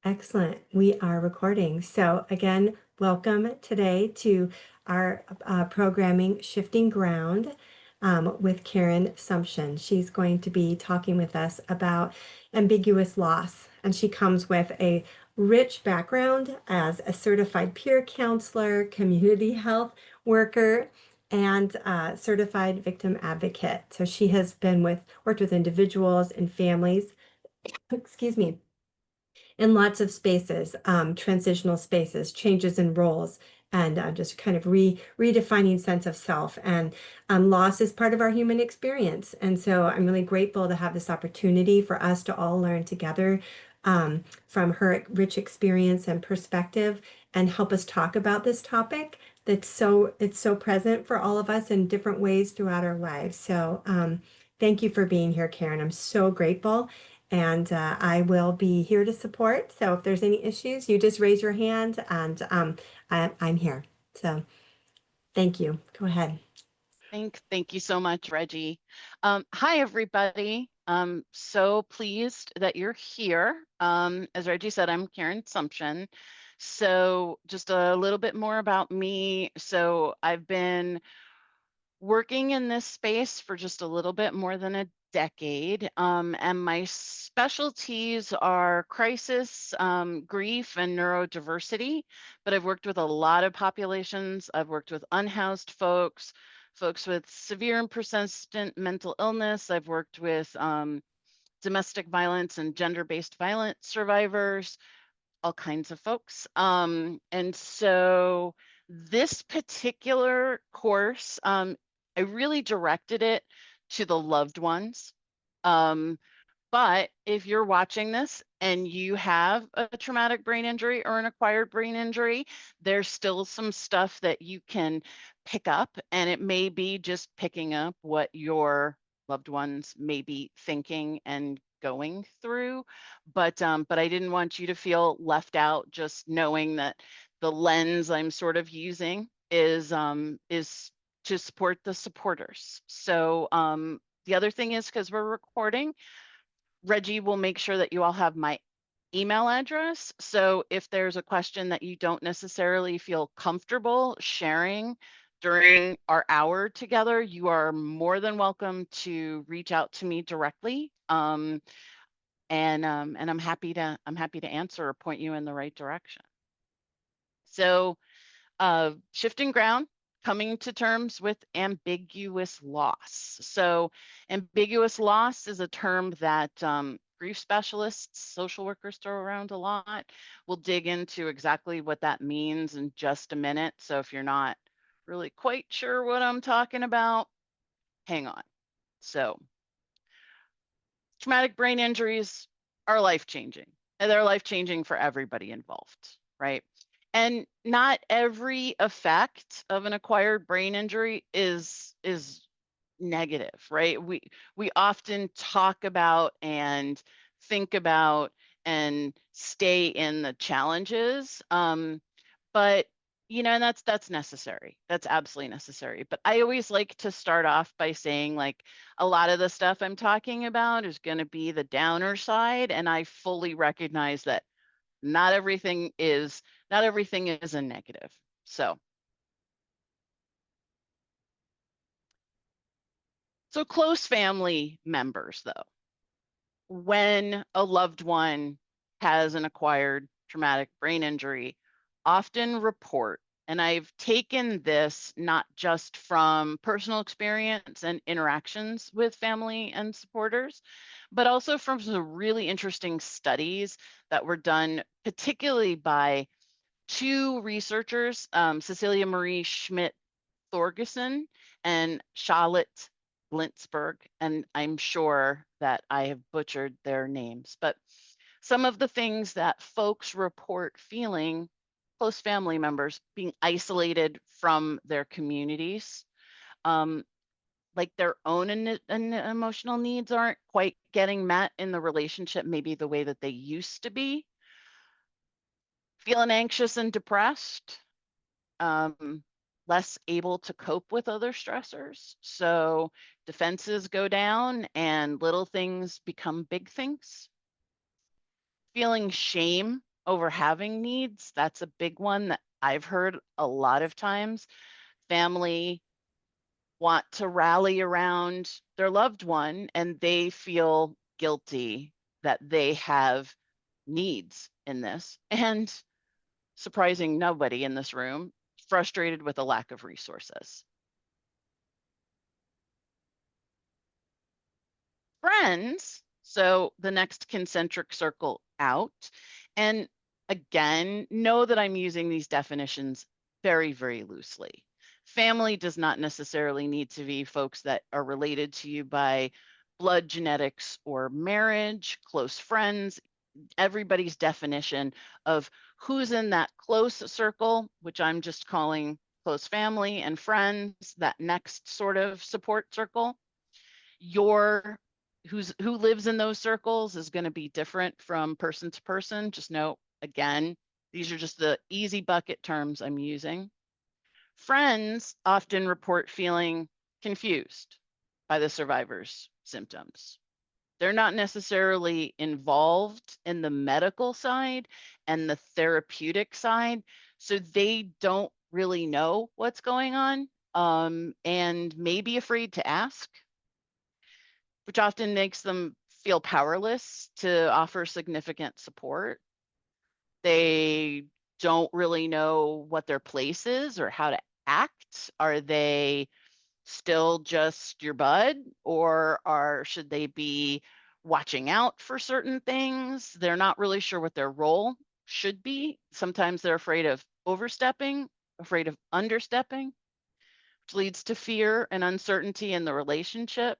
Excellent. We are recording. So again, welcome today to our programming Shifting Ground with Caren Sumption. She's going to be talking with us about ambiguous loss, and she comes with a rich background as a certified peer counselor, community health worker, and certified victim advocate. So she has worked with individuals and families, excuse me, in lots of spaces, transitional spaces, changes in roles, and just kind of redefining sense of self. And loss is part of our human experience. And so I'm really grateful to have this opportunity for us to all learn together from her rich experience and perspective and help us talk about this topic it's so present for all of us in different ways throughout our lives. So thank you for being here, Caren. I'm so grateful. And I will be here to support. So if there's any issues, you just raise your hand and I'm here. So thank you. Go ahead. Thank you so much, Reggie. Hi, everybody. I'm so pleased that you're here. As Reggie said, I'm Caren Sumption. So just a little bit more about me. So I've been working in this space for just a little bit more than a decade. And my specialties are crisis, grief, and neurodiversity. But I've worked with a lot of populations. I've worked with unhoused folks, folks with severe and persistent mental illness. I've worked with domestic violence and gender-based violence survivors, all kinds of folks. And so this particular course, I really directed it to the loved ones. But if you're watching this and you have a traumatic brain injury or an acquired brain injury, there's still some stuff that you can pick up, and it may be just picking up what your loved ones may be thinking and going through. But I didn't want you to feel left out, just knowing that the lens I'm sort of using is to support the supporters. So the other thing is, because we're recording, Reggie will make sure that you all have my email address. So if there's a question that you don't necessarily feel comfortable sharing during our hour together, you are more than welcome to reach out to me directly. And I'm happy to answer or point you in the right direction. So shifting ground, coming to terms with ambiguous loss. So ambiguous loss is a term that grief specialists, social workers throw around a lot. We'll dig into exactly what that means in just a minute. So if you're not really quite sure what I'm talking about, hang on. So traumatic brain injuries are life-changing, and they're life-changing for everybody involved, right? And not every effect of an acquired brain injury is negative, right? We often talk about and think about and stay in the challenges, but and that's necessary. That's absolutely necessary. But I always like to start off by saying, like, a lot of the stuff I'm talking about is going to be the downer side, and I fully recognize that not everything is a negative. So close family members, though, when a loved one has an acquired traumatic brain injury, often report, and I've taken this not just from personal experience and interactions with family and supporters, but also from some really interesting studies that were done, particularly by two researchers, Cecilia Marie Schmidt Thorgerson and Charlotte Blintsberg, and I'm sure that I have butchered their names, but some of the things that folks report feeling, close family members being isolated from their communities, like their own emotional needs aren't quite getting met in the relationship, maybe the way that they used to be, feeling anxious and depressed, less able to cope with other stressors. So defenses go down and little things become big things. Feeling shame over having needs. That's a big one that I've heard a lot of times. Family want to rally around their loved one and they feel guilty that they have needs in this. And surprising nobody in this room, frustrated with a lack of resources. Friends, so the next concentric circle out. And again, know that I'm using these definitions very, very loosely. Family does not necessarily need to be folks that are related to you by blood genetics or marriage, close friends. Everybody's definition of who's in that close circle, which I'm just calling close family and friends, that next sort of support circle. Your who lives in those circles is going to be different from person to person. Just know, again, these are just the easy bucket terms I'm using. Friends often report feeling confused by the survivor's symptoms. They're not necessarily involved in the medical side and the therapeutic side, so they don't really know what's going on, and may be afraid to ask, which often makes them feel powerless to offer significant support. They don't really know what their place is or how to act. Are they still just your bud, or should they be watching out for certain things? They're not really sure what their role should be. Sometimes they're afraid of overstepping, afraid of understepping, which leads to fear and uncertainty in the relationship.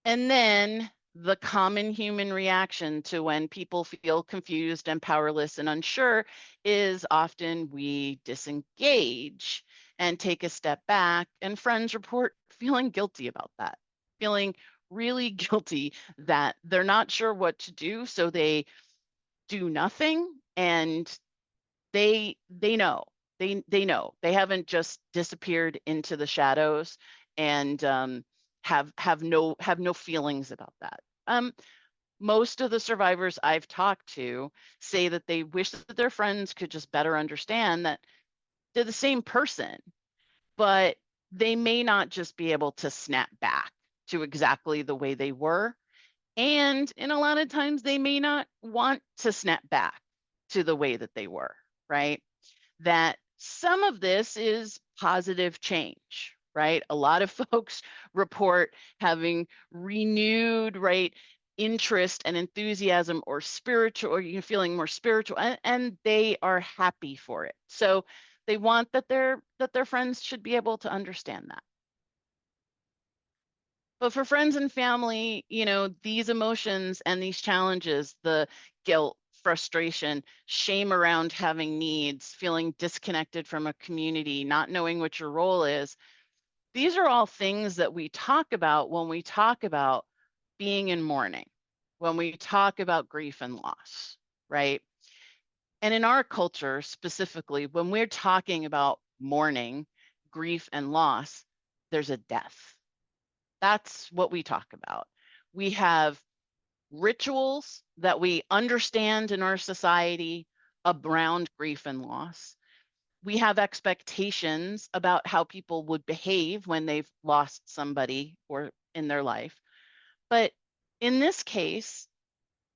And then the common human reaction to when people feel confused and powerless and unsure is often we disengage and take a step back. And friends report feeling guilty about that, feeling really guilty that they're not sure what to do. So they do nothing, and they know. They know. They haven't just disappeared into the shadows and have no feelings about that. Most of the survivors I've talked to say that they wish that their friends could just better understand that they're the same person, but they may not just be able to snap back to exactly the way they were. And in a lot of times, they may not want to snap back to the way that they were, right? That some of this is positive change, right? A lot of folks report having renewed, right, interest and enthusiasm or spiritual, or you feeling more spiritual, and they are happy for it. So they want that their friends should be able to understand that. But for friends and family, these emotions and these challenges, the guilt, frustration, shame around having needs, feeling disconnected from a community, not knowing what your role is, these are all things that we talk about when we talk about being in mourning, when we talk about grief and loss, right? And in our culture specifically, when we're talking about mourning, grief, and loss, there's a death. That's what we talk about. We have rituals that we understand in our society around grief and loss. We have expectations about how people would behave when they've lost somebody or in their life. But in this case,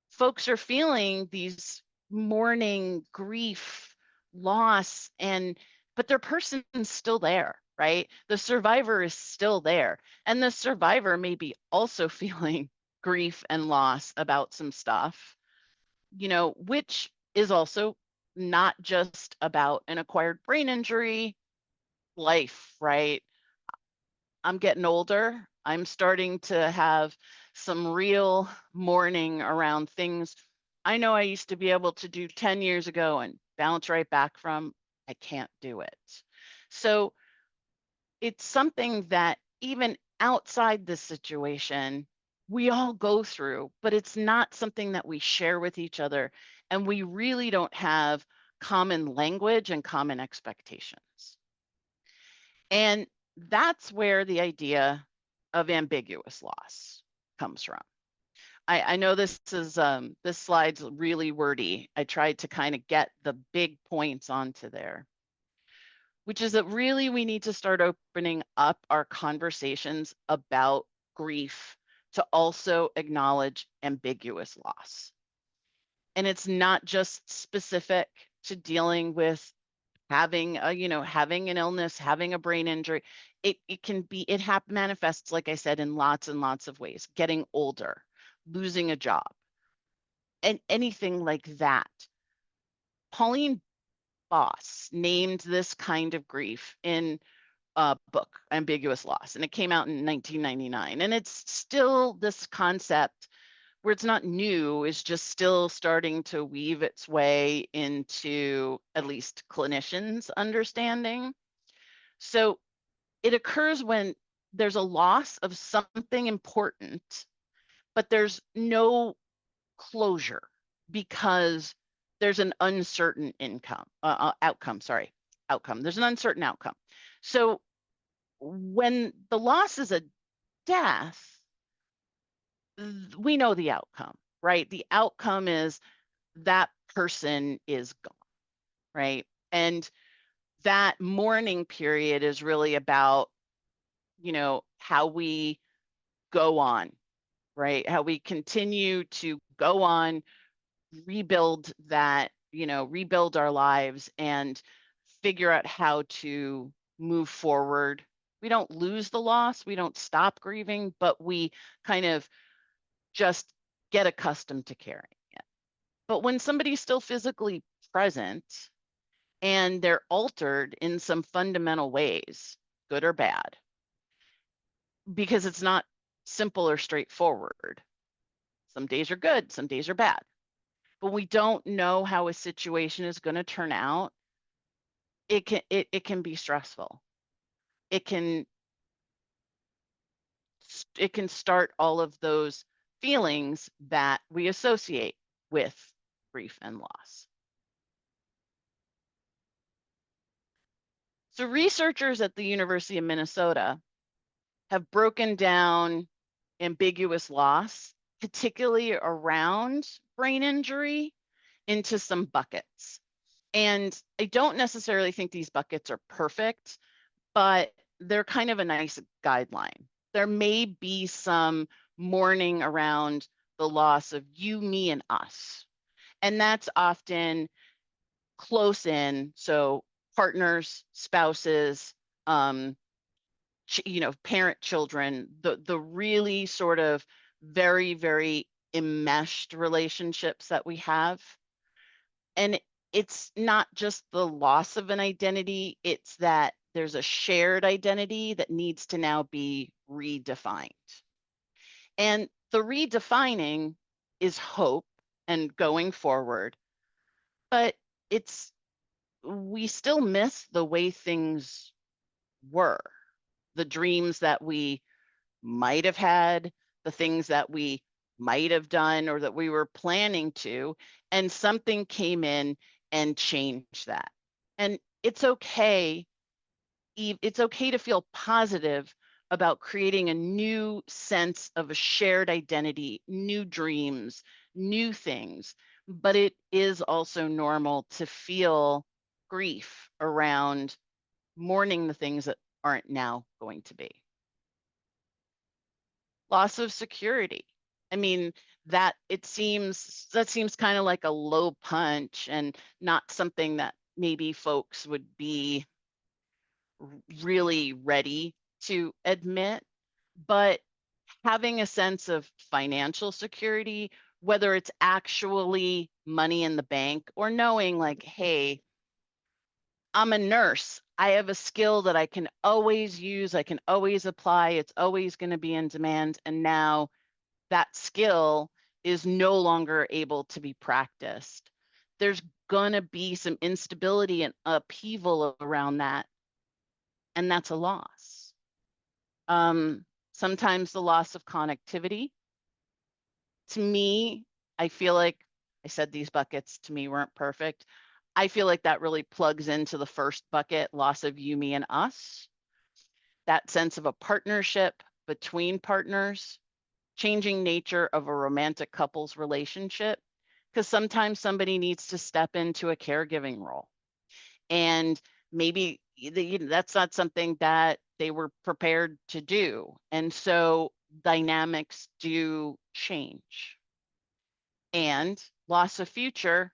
folks are feeling these mourning, grief, loss, but their person's still there, right? The survivor is still there. And the survivor may be also feeling grief and loss about some stuff, which is also not just about an acquired brain injury, life, right? I'm getting older. I'm starting to have some real mourning around things I know I used to be able to do 10 years ago and bounce right back from. I can't do it. So it's something that even outside this situation, we all go through, but it's not something that we share with each other. And we really don't have common language and common expectations. And that's where the idea of ambiguous loss comes from. I know this slide's really wordy. I tried to kind of get the big points onto there, which is that really we need to start opening up our conversations about grief to also acknowledge ambiguous loss. And it's not just specific to dealing with having having an illness, having a brain injury. It can be, manifests, like I said, in lots and lots of ways. Getting older, losing a job, and anything like that. Pauline Boss named this kind of grief in a book, Ambiguous Loss, and it came out in 1999. And it's still this concept where it's not new, is just still starting to weave its way into at least clinicians' understanding. So it occurs when there's a loss of something important, but there's no closure because there's an uncertain outcome. There's an uncertain outcome. So when the loss is a death, we know the outcome, right? The outcome is that person is gone, right? And that mourning period is really about, how we go on, right? How we continue to go on, rebuild that, rebuild our lives and figure out how to move forward. We don't lose the loss, we don't stop grieving, but we kind of just get accustomed to carrying it. But when somebody's still physically present and they're altered in some fundamental ways, good or bad, because it's not simple or straightforward. Some days are good, some days are bad. But we don't know how a situation is going to turn out. It can be stressful. It can start all of those feelings that we associate with grief and loss. So researchers at the University of Minnesota have broken down ambiguous loss, particularly around brain injury, into some buckets. And I don't necessarily think these buckets are perfect, but they're kind of a nice guideline. There may be some mourning around the loss of you, me, and us. And that's often close in. So partners, spouses, parent children, the really sort of very, very enmeshed relationships that we have. And it's not just the loss of an identity, it's that there's a shared identity that needs to now be redefined. And the redefining is hope and going forward, but we still miss the way things were, the dreams that we might have had, the things that we might have done or that we were planning to, and something came in and changed that. And it's okay. It's okay to feel positive about creating a new sense of a shared identity, new dreams, new things. But it is also normal to feel grief around mourning the things that aren't now going to be. Loss of security. I mean, that seems kind of like a low punch and not something that maybe folks would be really ready to admit, but having a sense of financial security, whether it's actually money in the bank or knowing like, hey, I'm a nurse. I have a skill that I can always use. I can always apply. It's always going to be in demand. And now that skill is no longer able to be practiced. There's going to be some instability and upheaval around that. And that's a loss. Sometimes the loss of connectivity. To me, I feel like I said these buckets to me weren't perfect. I feel like that really plugs into the first bucket, loss of you, me, and us. That sense of a partnership between partners. changing nature of a romantic couple's relationship, because sometimes somebody needs to step into a caregiving role. And maybe that's not something that they were prepared to do. And so dynamics do change. And loss of future,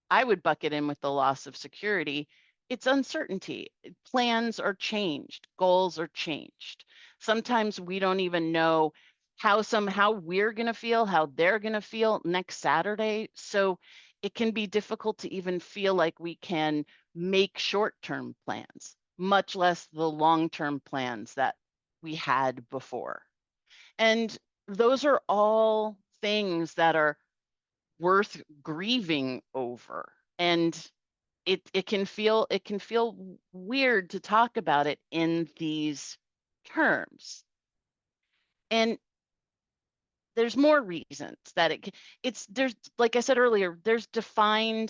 I would bucket in with the loss of security. It's uncertainty. Plans are changed, goals are changed. Sometimes we don't even know how we're going to feel, how they're going to feel next Saturday. So it can be difficult to even feel like we can make short-term plans, much less the long-term plans that we had before. And those are all things that are worth grieving over. And it can feel weird to talk about it in these terms. And there's more reasons that there's, like I said earlier,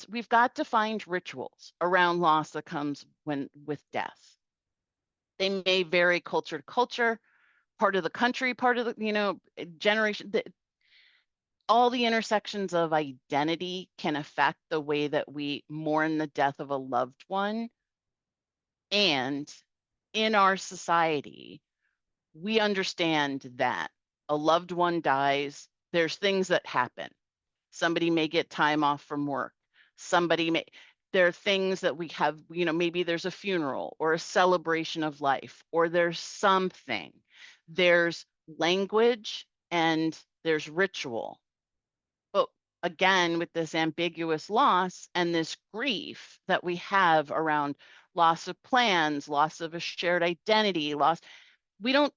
we've got defined rituals around loss that comes with death. They may vary culture to culture, part of the country, part of the generation. All the intersections of identity can affect the way that we mourn the death of a loved one. And in our society, we understand that a loved one dies, there's things that happen. Somebody may get time off from work. There are things that we have, maybe there's a funeral or a celebration of life, or there's something. There's language and there's ritual. But again, with this ambiguous loss and this grief that we have around loss of plans, loss of a shared identity, we don't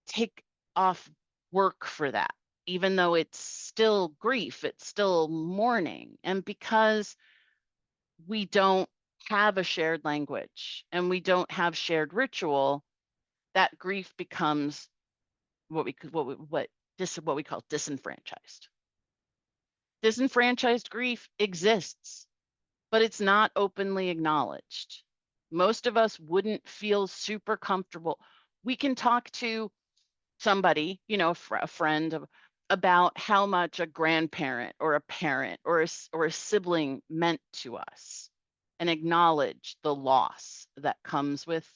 take off work for that, even though it's still grief, it's still mourning. And because we don't have a shared language and we don't have shared ritual, that grief becomes what we call disenfranchised. Disenfranchised grief exists, but it's not openly acknowledged. Most of us wouldn't feel super comfortable. We can talk to somebody, a friend about how much a grandparent or a parent or a sibling meant to us and acknowledge the loss that comes with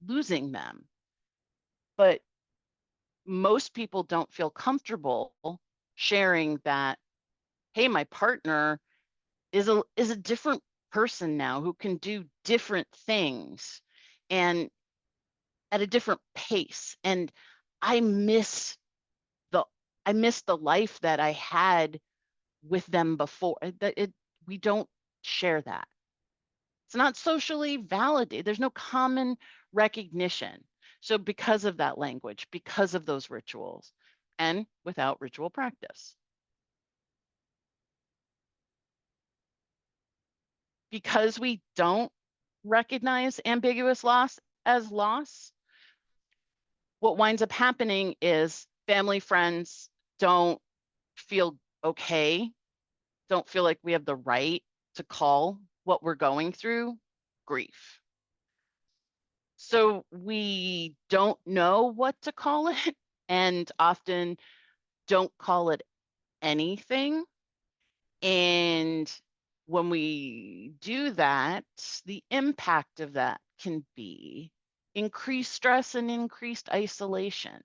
losing them. But most people don't feel comfortable sharing that, hey, my partner is a different person now who can do different things and at a different pace. And I miss the I miss the life that I had with them before. We don't share that. It's not socially validated. There's no common recognition. So because of that language, because of those rituals, and without ritual practice. Because we don't recognize ambiguous loss as loss, what winds up happening is family, friends don't feel okay, don't feel like we have the right to call what we're going through grief. So we don't know what to call it and often don't call it anything. And when we do that, the impact of that can be increased stress and increased isolation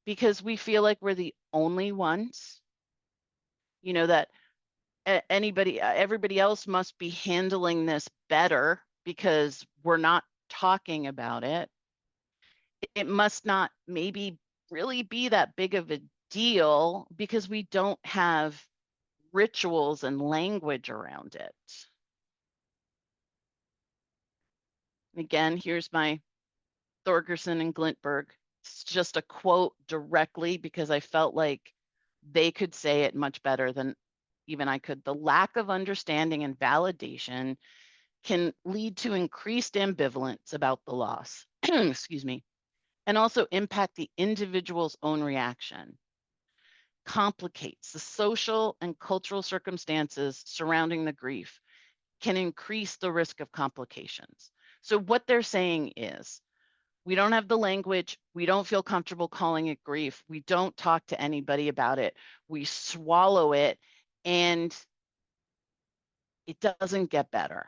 because we feel like we're the only ones, that everybody else must be handling this better because we're not talking about it. It must not maybe really be that big of a deal because we don't have rituals and language around it. Again, here's my Thorgerson and Glintberg. It's just a quote directly because I felt like they could say it much better than even I could. The lack of understanding and validation can lead to increased ambivalence about the loss, excuse me, and also impact the individual's own reaction. Complicates the social and cultural circumstances surrounding the grief can increase the risk of complications. So what they're saying is We don't have the language. We don't feel comfortable calling it grief. We don't talk to anybody about it. We swallow it, and it doesn't get better.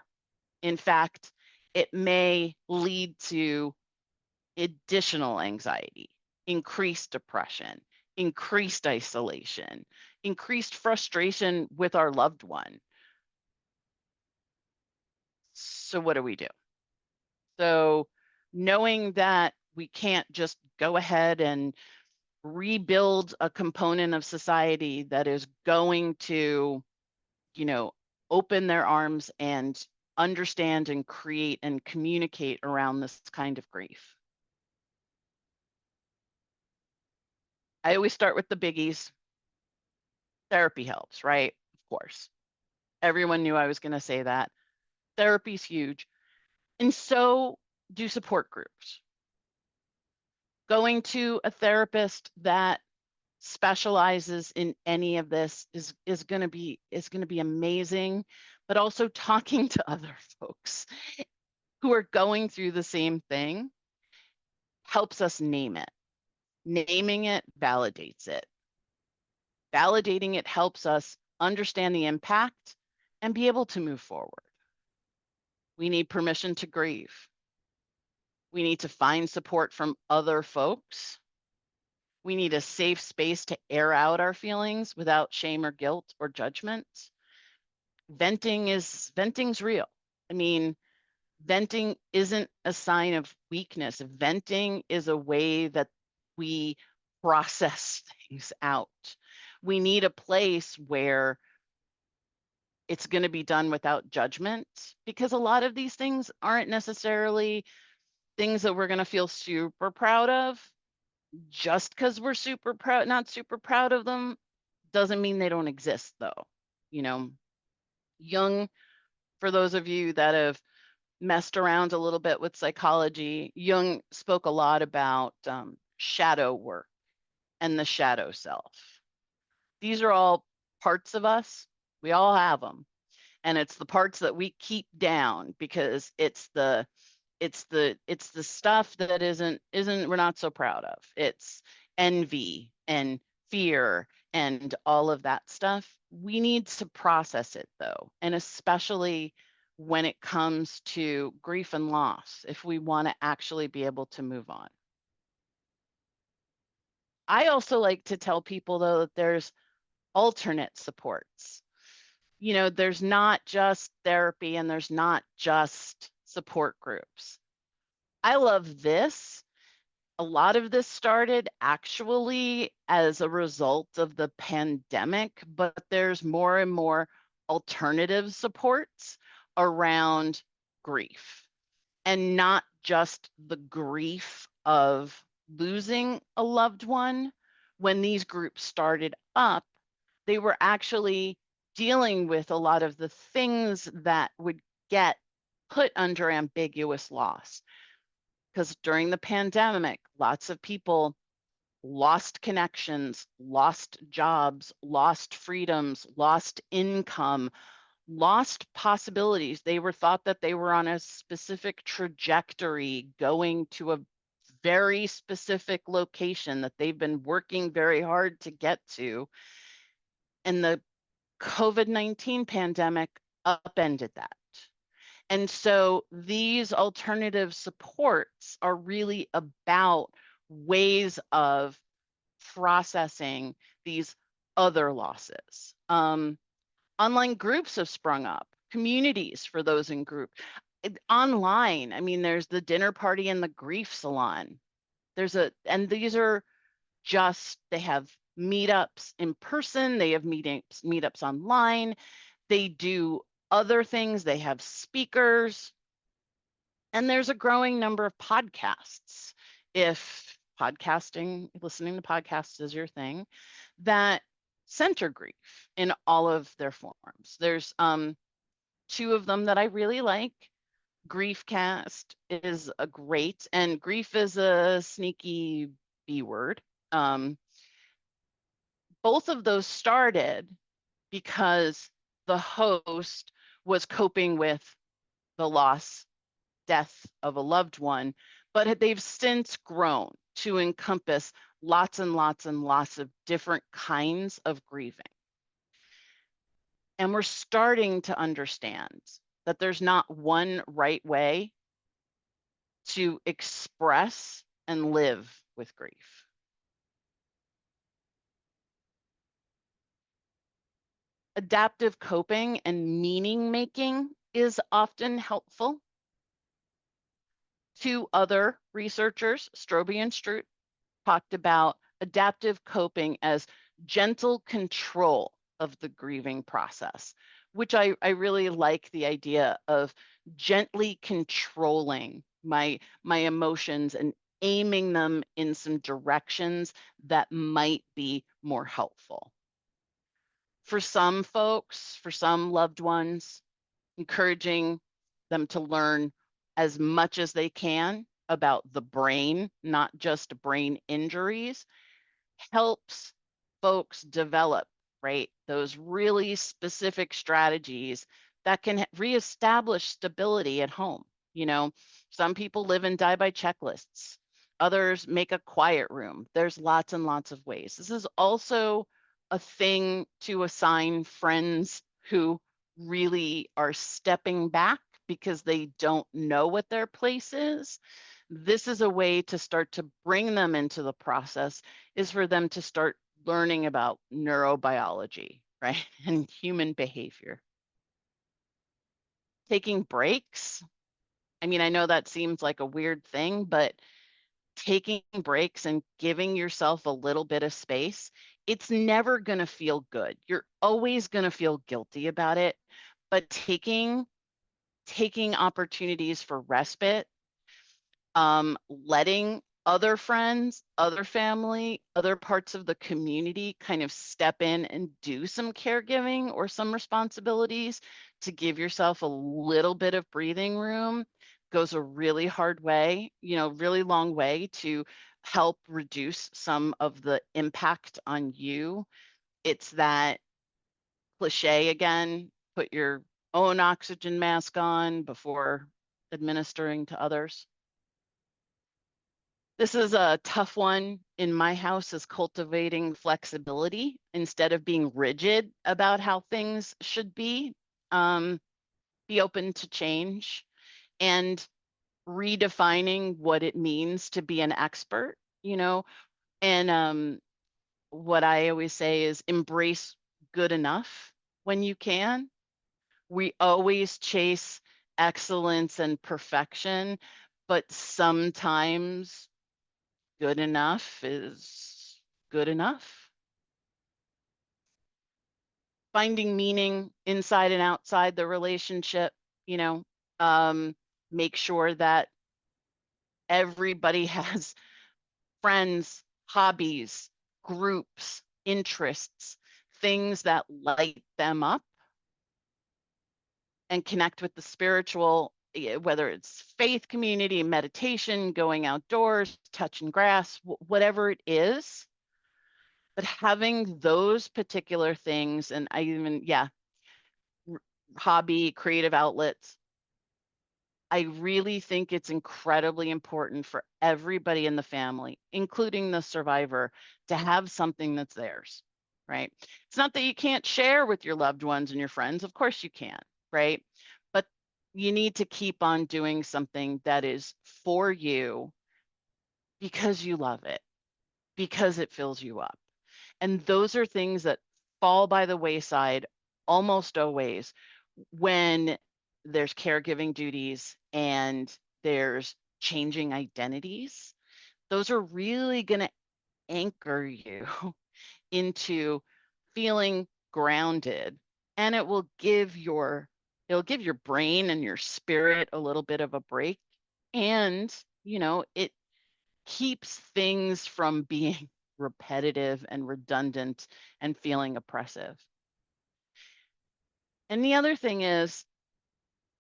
In fact, it may lead to additional anxiety, increased depression, increased isolation, increased frustration with our loved one. So what do we do? So knowing that we can't just go ahead and rebuild a component of society that is going to, you know, open their arms and understand and create and communicate around this kind of grief. I always start with the biggies. Therapy helps, right? Of course. Everyone knew I was going to say that. Therapy's huge. And so do support groups. Going to a therapist that specializes in any of this is going to be amazing, but also talking to other folks who are going through the same thing helps us name it. Naming it validates it. Validating it helps us understand the impact and be able to move forward. We need permission to grieve. We need to find support from other folks. We need a safe space to air out our feelings without shame or guilt or judgment. Venting's real. I mean, venting isn't a sign of weakness. Venting is a way that we process things out. We need a place where it's going to be done without judgment, because a lot of these things aren't necessarily things that we're going to feel super proud of. Just because we're not super proud of them doesn't mean they don't exist, though. You know, Jung, for those of you that have messed around a little bit with psychology, Jung spoke a lot about shadow work and the shadow self. These are all parts of us. We all have them. And it's the parts that we keep down because it's the stuff that isn't we're not so proud of. It's envy and fear and all of that stuff. We need to process it, though, and especially when it comes to grief and loss, if we want to actually be able to move on. I also like to tell people, though, that there's alternate supports. There's not just therapy and there's not just support groups. I love this. A lot of this started actually as a result of the pandemic, but there's more and more alternative supports around grief, and not just the grief of losing a loved one. When these groups started up, they were actually dealing with a lot of the things that would get put under ambiguous loss. Because during the pandemic, lots of people lost connections, lost jobs, lost freedoms, lost income, lost possibilities. They were thought that they were on a specific trajectory going to a very specific location that they've been working very hard to get to. And the COVID-19 pandemic upended that. And so these alternative supports are really about ways of processing these other losses. Online groups have sprung up, communities for those in group. Online, I mean, there's the dinner party and the grief salon. And these are they have meetups in person, they have meetups online, they do other things, they have speakers, and there's a growing number of podcasts. If listening to podcasts is your thing, that center grief in all of their forms. There's two of them that I really like. Griefcast is a great, and grief is a sneaky B word. Both of those started because the host was coping with the death of a loved one, but they've since grown to encompass lots and lots and lots of different kinds of grieving. And we're starting to understand that there's not one right way to express and live with grief. Adaptive coping and meaning making is often helpful. Two other researchers, Strobe and Strout, talked about adaptive coping as gentle control of the grieving process, which I really like the idea of gently controlling my emotions and aiming them in some directions that might be more helpful. For some folks, for some loved ones, encouraging them to learn as much as they can about the brain, not just brain injuries, helps folks develop, right, those really specific strategies that can reestablish stability at home. You know, some people live and die by checklists. Others make a quiet room. There's lots and lots of ways. This is also a thing to assign friends who really are stepping back because they don't know what their place is. This is a way to start to bring them into the process, is for them to start learning about neurobiology, right? And human behavior. Taking breaks. I mean, I know that seems like a weird thing, but taking breaks and giving yourself a little bit of space, it's never going to feel good. You're always going to feel guilty about it, but taking opportunities for respite, letting other friends, other family, other parts of the community kind of step in and do some caregiving or some responsibilities to give yourself a little bit of breathing room goes a really hard way, really long way to help reduce some of the impact on you. It's that cliche again, put your own oxygen mask on before administering to others. This is a tough one in my house, is cultivating flexibility instead of being rigid about how things should be. Be open to change and redefining what it means to be an expert, and what I always say is embrace good enough when you can. We always chase excellence and perfection, but sometimes good enough is good enough. Finding meaning inside and outside the relationship, you know, um, make sure that everybody has friends, hobbies, groups, interests, things that light them up, and connect with the spiritual, whether it's faith community, meditation, going outdoors, touching grass, whatever it is. But having those particular things, and I even, hobby, creative outlets, I really think it's incredibly important for everybody in the family, including the survivor, to have something that's theirs, right? It's not that you can't share with your loved ones and your friends. Of course you can, right? But you need to keep on doing something that is for you because you love it, because it fills you up. And those are things that fall by the wayside almost always when there's caregiving duties and there's changing identities. Those are really going to anchor you into feeling grounded, and it'll give your brain and your spirit a little bit of a break. And it keeps things from being repetitive and redundant and feeling oppressive. And the other thing is,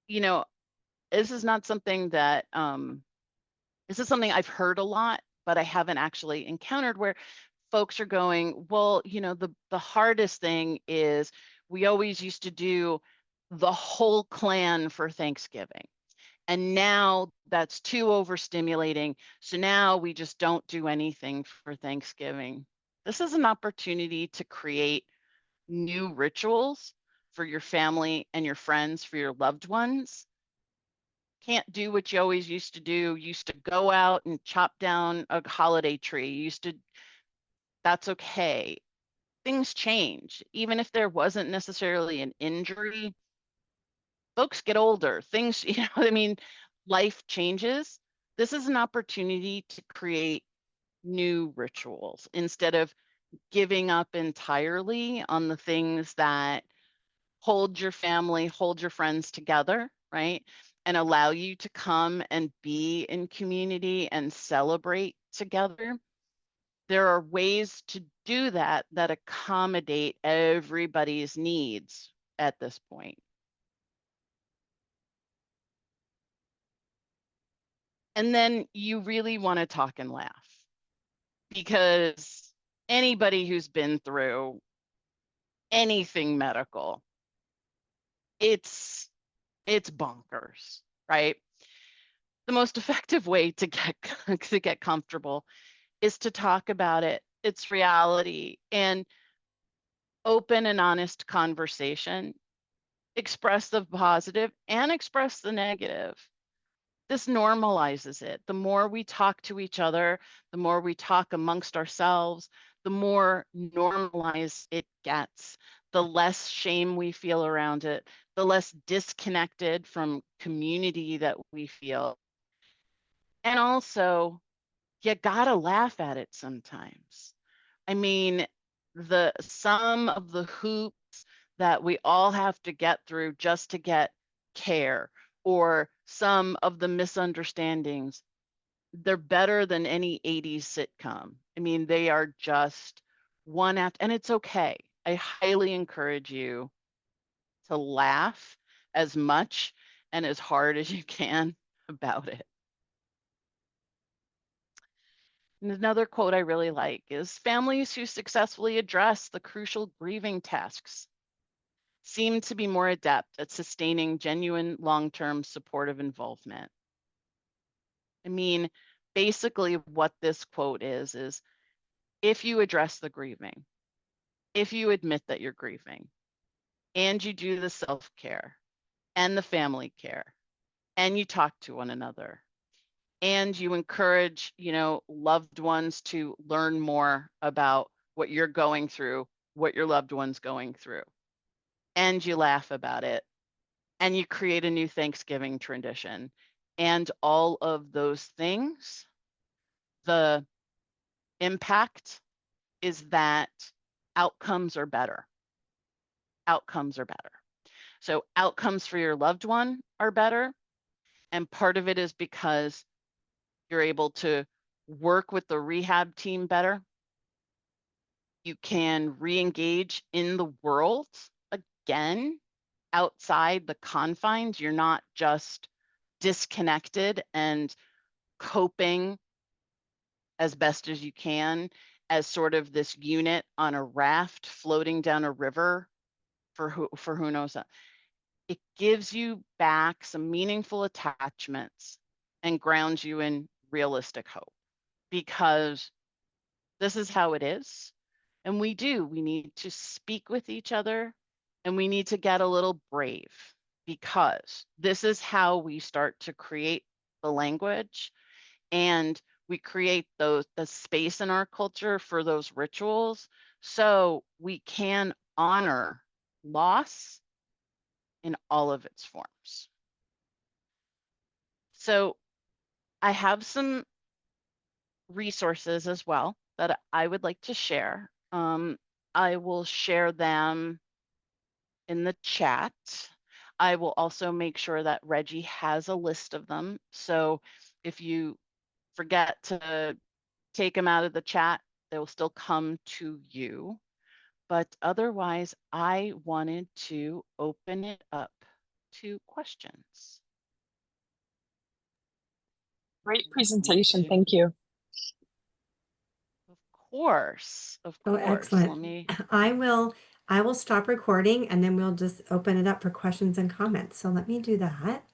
this is not something that this is something I've heard a lot, but I haven't actually encountered, where folks are going, well, the hardest thing is we always used to do the whole clan for Thanksgiving. And now that's too overstimulating. So now we just don't do anything for Thanksgiving. This is an opportunity to create new rituals for your family and your friends, for your loved ones. Can't do what you always used to do. Used to go out and chop down a holiday tree. Used to, that's okay. Things change. Even if there wasn't necessarily an injury, folks get older. Things, I mean, life changes. This is an opportunity to create new rituals instead of giving up entirely on the things that hold your family, hold your friends together, right? And allow you to come and be in community and celebrate together. There are ways to do that that accommodate everybody's needs at this point. And then you really want to talk and laugh, because anybody who's been through anything medical, it's bonkers, right? The most effective way to get to get comfortable is to talk about it. It's reality, and open and honest conversation. Express the positive and express the negative. This normalizes it. The more we talk to each other, the more we talk amongst ourselves, the more normalized it gets, the less shame we feel around it, the less disconnected from community that we feel. And also, you gotta laugh at it sometimes. I mean, some of the hoops that we all have to get through just to get care, or some of the misunderstandings, they're better than any 80s sitcom. I mean, they are just one after, and it's okay. I highly encourage you to laugh as much and as hard as you can about it. And another quote I really like is, families who successfully address the crucial grieving tasks seem to be more adept at sustaining genuine long-term supportive involvement. I mean, basically what this quote is if you address the grieving, if you admit that you're grieving, and you do the self-care and the family care, and you talk to one another, and you encourage, loved ones to learn more about what you're going through, what your loved one's going through, and you laugh about it, and you create a new Thanksgiving tradition, and all of those things, the impact is that outcomes are better. Outcomes are better. So outcomes for your loved one are better. And part of it is because you're able to work with the rehab team better. You can re-engage in the world again, outside the confines. You're not just disconnected and coping as best as you can as sort of this unit on a raft floating down a river for who knows. It gives you back some meaningful attachments and grounds you in realistic hope, because this is how it is. And we need to speak with each other, and we need to get a little brave, because this is how we start to create the language, and we create the space in our culture for those rituals, so we can honor loss in all of its forms. So I have some resources as well that I would like to share. I will share them in the chat. I will also make sure that Reggie has a list of them. So if you forget to take them out of the chat, they will still come to you. But otherwise, I wanted to open it up to questions. Great presentation. Thank you. Of course, of Oh, course. excellent. Let me. I will stop recording, and then we'll just open it up for questions and comments. So let me do that.